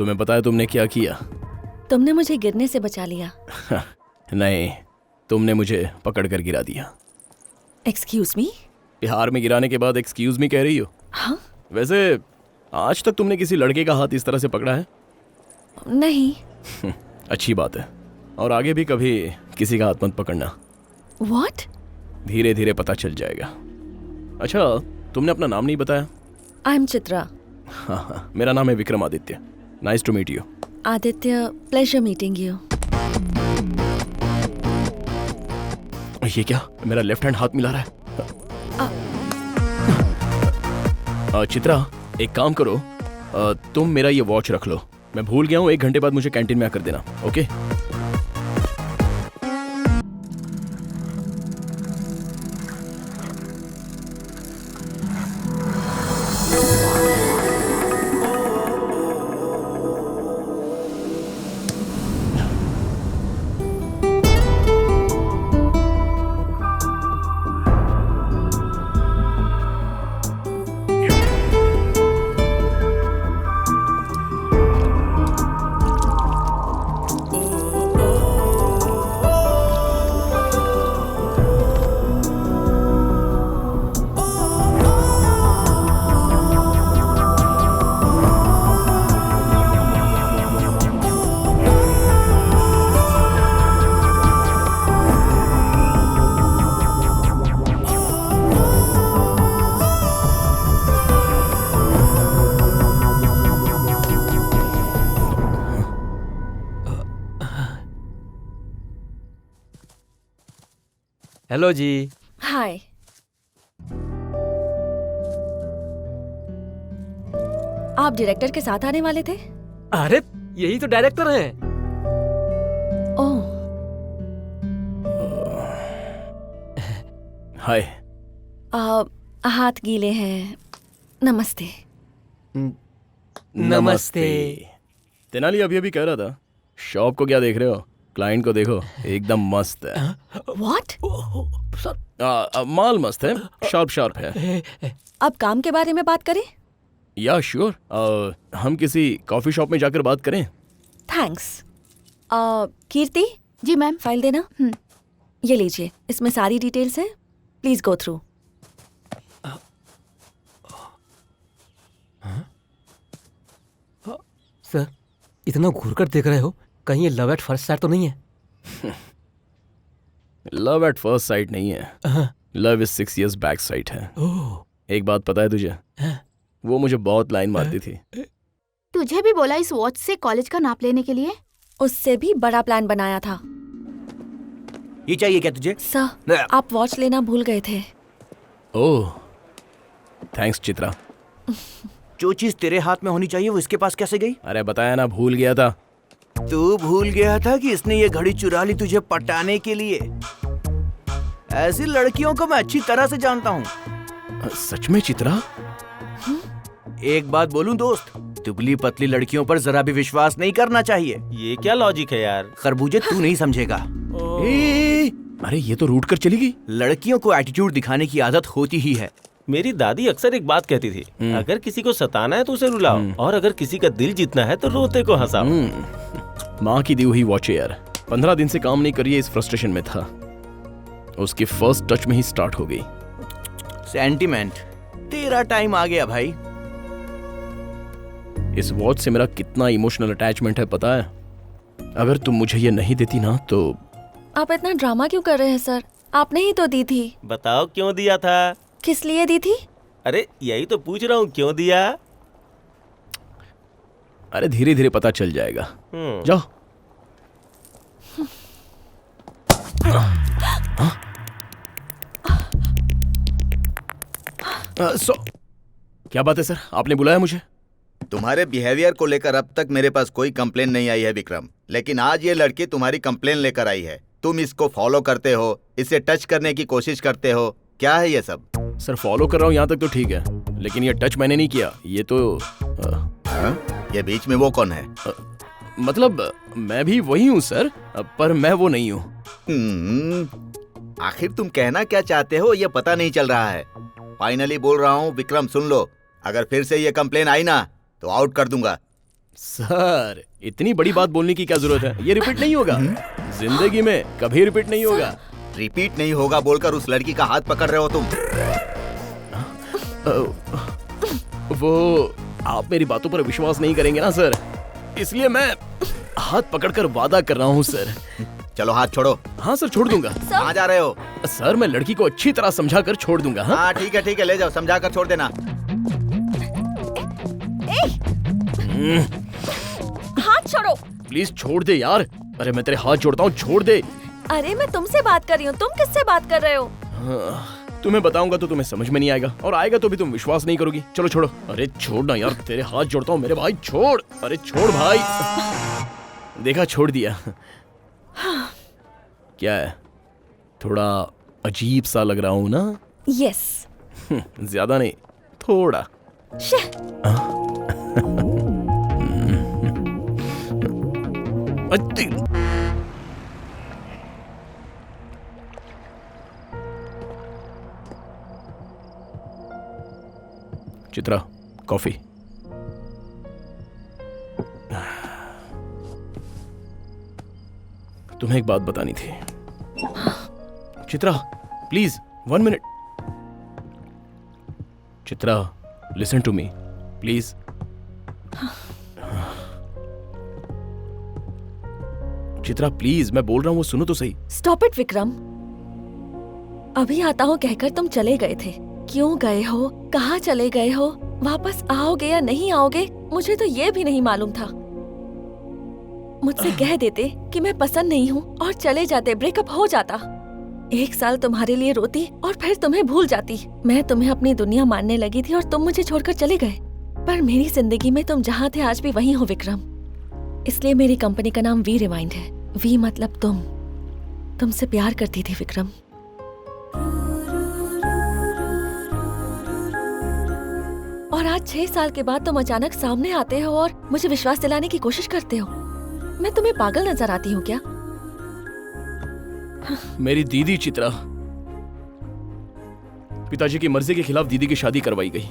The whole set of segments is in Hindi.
तुम्हें पता है तुमने क्या किया? तुमने मुझे गिरने से बचा लिया। नहीं, तुमने मुझे पकड़ कर गिरा दिया। Excuse me? बिहार में गिराने के बाद एक्सक्यूज मी कह रही हो? हाँ? वैसे आज तक तुमने किसी लड़के का हाथ इस तरह से पकड़ा है? नहीं। अच्छी बात है, और आगे भी कभी किसी का हाथ मत पकड़ना। What? धीरे धीरे पता चल जाएगा। अच्छा, तुमने अपना नाम नहीं बताया? I am Chitra. हाँ, मेरा नाम है Vikramaditya. Nice to meet you. Aditya, pleasure meeting you. ये क्या, मेरा लेफ्ट हैंड हाथ मिला रहा है? चित्रा, एक काम करो, तुम मेरा ये वॉच रख लो। मैं भूल गया हूँ, 1 घंटे बाद मुझे कैंटीन में आकर देना। ओके? हेलो जी। हाय। आप डायरेक्टर के साथ आने वाले थे? अरे यही तो डायरेक्टर हैं। ओह। हाय। हाथ गीले हैं। नमस्ते। नमस्ते। तेनाली अभी अभी कह रहा था, शॉप को क्या देख रहे हो? क्लाइंट को देखो, एकदम मस्त है। What? माल मस्त है, शार्प शार्प है। अब काम के बारे में बात करें? या श्योर, हम किसी कॉफी शॉप में जाकर बात करें। थैंक्स। कीर्ति? जी मैम। फाइल देना। ये लीजिए, इसमें सारी डिटेल्स हैं। Please go through. सर, इतना घूर कर देख रहे हो, कहीं ये लव एट फर्स्ट साइट तो नहीं है? लव एट फर्स्ट साइट नहीं है, love is 6 years back site है। एक बात पता है तुझे? वो मुझे बहुत लाइन मारती थी। तुझे भी बोला इस वॉच से कॉलेज का नाप लेने के लिए? उससे भी बड़ा प्लान बनाया था। ये चाहिए क्या तुझे? सर, आप वॉच लेना भूल गए थे। ओह, थैंक्स चित्रा। जो चीज तेरे हाथ में होनी चाहिए वो इसके पास कैसे गई? अरे बताया ना, भूल गया था। तू भूल गया था कि इसने ये घड़ी चुरा ली तुझे पटाने के लिए? ऐसी लड़कियों को मैं अच्छी तरह से जानता हूँ। सच में चित्रा? एक बात बोलूं दोस्त, दुबली पतली लड़कियों पर जरा भी विश्वास नहीं करना चाहिए। ये क्या लॉजिक है यार? खरबूजे तू नहीं समझेगा। अरे ये तो रूठ कर चली गई। लड़कियों को एटीट्यूड दिखाने की आदत होती ही है। मेरी दादी अक्सर एक बात कहती थी, अगर किसी को सताना है तो उसे रुलाओ, और अगर किसी का दिल जीतना है तो रोते को हंसाओ। माँ की दी हुई वॉच यार, 15 दिन से काम नहीं कर रही है, इस फ्रस्ट्रेशन में था। उसकी फर्स्ट टच में ही स्टार्ट हो गई। सेंटिमेंट, तेरा टाइम आ गया भाई। इस वॉच से मेरा कितना इमोशनल अटैचमेंट है पता है? अगर तुम मुझे ये नहीं देती ना तो। आप इतना ड्रामा क्यों कर रहे हैं सर? आपने ही तो दी थी। बताओ क्यों दिया था? किस लिए दी थी? अरे यही तो पूछ रहा हूँ, क्यों दिया? अरे धीरे धीरे पता चल जाएगा, जाओ। क्या बात है सर, आपने बुलाया मुझे? तुम्हारे बिहेवियर को लेकर अब तक मेरे पास कोई कंप्लेन नहीं आई है विक्रम, लेकिन आज ये लड़की तुम्हारी कंप्लेन लेकर आई है। तुम इसको फॉलो करते हो, इसे टच करने की कोशिश करते हो, क्या है ये सब? सर फॉलो कर रहा हूँ यहाँ तक तो ठीक है, लेकिन ये टच मैंने नहीं किया। ये तो ये बीच में वो कौन है? मतलब मैं भी वही हूँ सर, पर मैं वो नहीं हूँ। आखिर तुम कहना क्या चाहते हो ये पता नहीं चल रहा है। फाइनली बोल रहा हूँ विक्रम, सुन लो, अगर फिर से ये कंप्लेन आई ना तो आउट कर दूंगा। सर, इतनी बड़ी बात बोलने की क्या जरूरत है? ये रिपीट नहीं होगा, जिंदगी में कभी रिपीट नहीं होगा। रिपीट नहीं होगा बोलकर उस लड़की का हाथ पकड़ रहे हो तुम। वो आप मेरी बातों पर विश्वास नहीं करेंगे ना सर, इसलिए मैं हाथ पकड़कर वादा कर रहा हूँ सर। चलो हाथ छोड़ो। हाँ सर, छोड़ दूंगा। कहाँ जा रहे हो? सर, मैं लड़की को अच्छी तरह समझा कर छोड़ दूंगा। हाँ हाँ ठीक है, ले जाओ, समझा कर छोड़ देना। हाथ छोड़ो। प्लीज छोड़ दे यार। अरे मैं तेरे हाथ जोड़ता हूँ, छोड़ दे। अरे मैं तुमसे बात कर रही हूँ, तुम किससे बात कर रहे हो? तुम्हें बताऊंगा तो तुम्हें समझ में नहीं आएगा, और आएगा तो भी तुम विश्वास नहीं करोगी। चलो छोड़ो। अरे छोड़ ना यार, तेरे हाथ जोड़ता हूँ मेरे भाई, छोड़। अरे छोड़ भाई। देखा, छोड़ दिया। क्या है, थोड़ा अजीब सा लग रहा हूँ ना? यस। ज्यादा नहीं, थोड़ा। चित्रा, कॉफी। तुम्हें एक बात बतानी थी। Chitra, please 1 minute. Chitra, listen to me please. Chitra please, मैं बोल रहा हूँ, वो सुनो तो सही। Stop it Vikram. अभी आता हूँ कहकर तुम चले गए थे। क्यों गए हो, कहाँ चले गए हो, वापस आओगे या नहीं आओगे, मुझे तो ये भी नहीं मालूम था। मुझसे कह देते कि मैं पसंद नहीं हूँ और चले जाते, ब्रेकअप हो जाता। 1 साल तुम्हारे लिए रोती और फिर तुम्हें भूल जाती। मैं तुम्हें अपनी दुनिया मानने लगी थी और तुम मुझे छोड़कर चले गए। पर मेरी जिंदगी में तुम जहाँ थे आज भी वहीं हो विक्रम। इसलिए मेरी कंपनी का नाम वी रिवाइंड है। वी मतलब तुम। तुमसे प्यार करती थी विक्रम। और आज 6 साल के बाद तुम अचानक सामने आते हो और मुझे विश्वास दिलाने की कोशिश करते हो। मैं तुम्हें पागल नजर आती हूँ क्या? मेरी दीदी चित्रा, पिताजी की मर्जी के खिलाफ दीदी की शादी करवाई गई।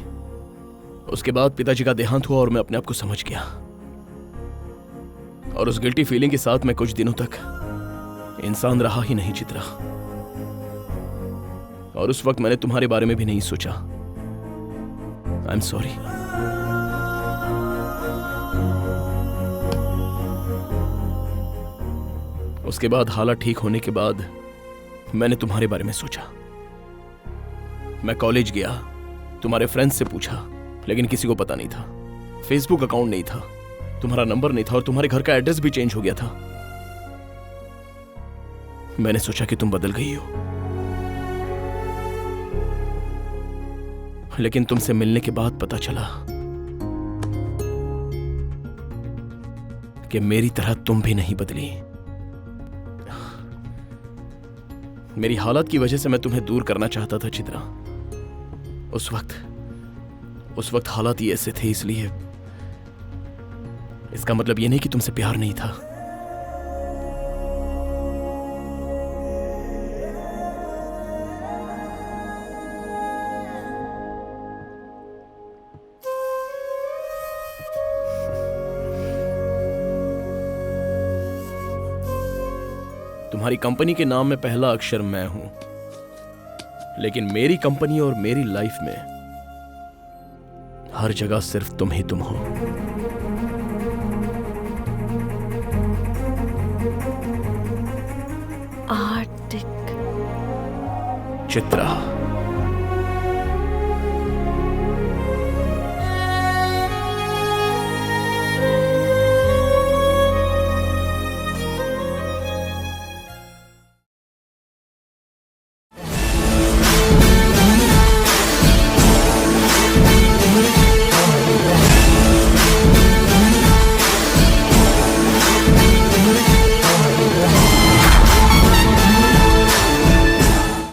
उसके बाद पिताजी का देहांत हुआ और मैं अपने आप को समझ गया। और उस गिल्टी फीलिंग के साथ मैं कुछ दिनों तक इंसान रहा ही नहीं चित्रा। और उस वक्त मैंने तुम्हारे बारे में भी नहीं सोचा। I am sorry. उसके बाद हालात ठीक होने के बाद मैंने तुम्हारे बारे में सोचा। मैं कॉलेज गया, तुम्हारे फ्रेंड्स से पूछा, लेकिन किसी को पता नहीं था। फेसबुक अकाउंट नहीं था, तुम्हारा नंबर नहीं था और तुम्हारे घर का एड्रेस भी चेंज हो गया था। मैंने सोचा कि तुम बदल गई हो, लेकिन तुमसे मिलने के बाद पता चला कि मेरी तरह तुम भी नहीं बदली। मेरी हालत की वजह से मैं तुम्हें दूर करना चाहता था चित्रा। उस वक्त हालात ही ऐसे थे, इसलिए। इसका मतलब यह नहीं कि तुमसे प्यार नहीं था। तुम्हारी कंपनी के नाम में पहला अक्षर मैं हूं, लेकिन मेरी कंपनी और मेरी लाइफ में हर जगह सिर्फ तुम ही तुम हो। आर्टिक चित्रा।